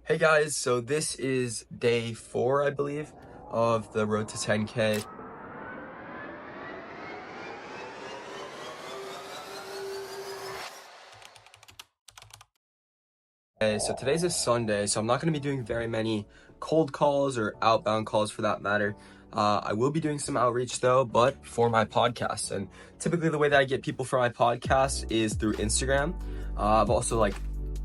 Hey guys, so this is day 4, I believe, of the road to 10K. So today's a Sunday, so I'm not going to be doing very many cold calls or outbound calls for that matter. I will be doing some outreach though, but for my podcast. And typically the way that I get people for my podcast is through Instagram. I've also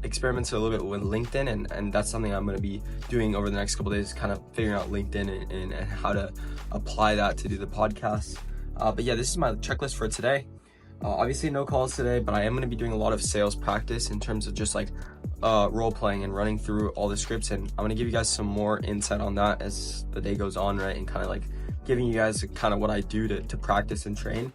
experimented a little bit with LinkedIn, and that's something I'm going to be doing over the next couple days, kind of figuring out LinkedIn and how to apply that to do the podcast. But yeah, this is my checklist for today. Obviously no calls today, but I am going to be doing a lot of sales practice in terms of just role playing and running through all the scripts, and I'm going to give you guys some more insight on that as the day goes on, right? And kind of giving you guys kind of what I do to practice and train.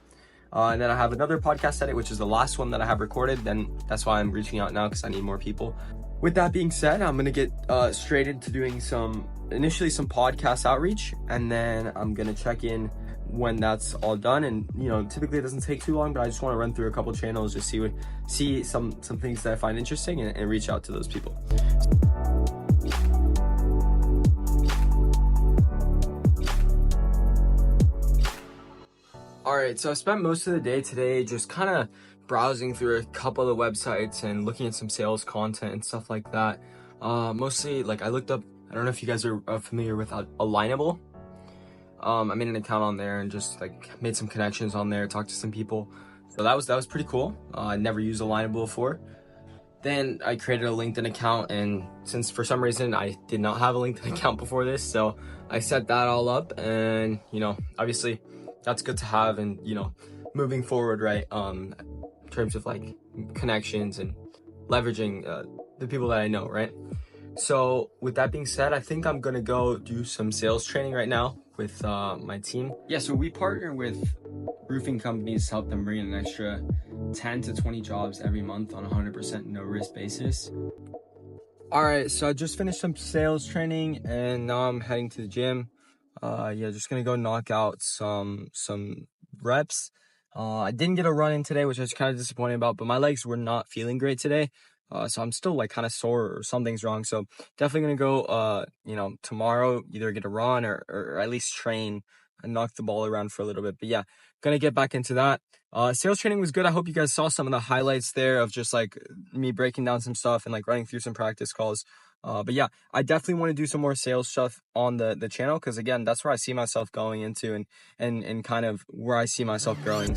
And then I have another podcast edit, which is the last one that I have recorded. Then that's why I'm reaching out now, because I need more people. With that being said, I'm going to get straight into doing initially some podcast outreach, and then I'm going to check in when that's all done. And typically it doesn't take too long, but I just want to run through a couple channels, just see some things that I find interesting, and reach out to those people. All right, so I spent most of the day today just kind of browsing through a couple of the websites and looking at some sales content and stuff like that. Mostly I looked up, I don't know if you guys are familiar with Alignable. I made an account on there and just made some connections on there, talked to some people. So that was pretty cool. I never used Alignable before. Then I created a LinkedIn account, and since for some reason I did not have a LinkedIn account before this, so I set that all up, and obviously that's good to have, and moving forward, right, in terms of connections and leveraging the people that I know, right? So with that being said, I think I'm gonna go do some sales training right now with my team. Yeah, so we partner with roofing companies to help them bring in an extra 10 to 20 jobs every month on a 100% no risk basis. All right, so I just finished some sales training, and now I'm heading to the gym. Yeah, just gonna go knock out some reps. I didn't get a run in today, which I was kind of disappointed about, but my legs were not feeling great today. So I'm still kind of sore, or something's wrong. So definitely gonna go, tomorrow, either get a run or at least train and knock the ball around for a little bit. But yeah, gonna get back into that. Sales training was good. I hope you guys saw some of the highlights there of just me breaking down some stuff and running through some practice calls. But yeah, I definitely want to do some more sales stuff on the channel, because again, that's where I see myself going into, and kind of where I see myself growing.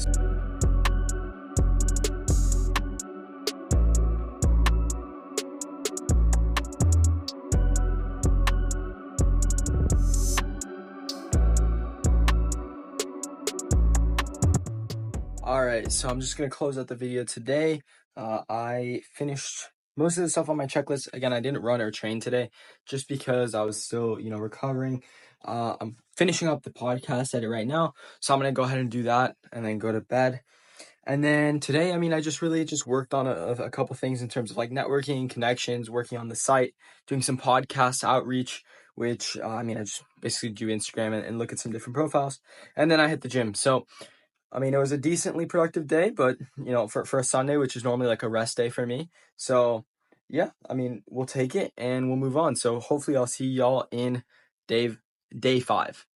All right, so I'm just gonna close out the video today. I finished most of the stuff on my checklist. Again, I didn't run or train today just because I was still, recovering. I'm finishing up the podcast edit right now, so I'm gonna go ahead and do that and then go to bed. And then today, I just really just worked on a couple things in terms of networking, connections, working on the site, doing some podcast outreach, which I just basically do Instagram and look at some different profiles, and then I hit the gym. So it was a decently productive day, but for a Sunday, which is normally a rest day for me. So yeah, we'll take it and we'll move on. So hopefully I'll see y'all in day 5.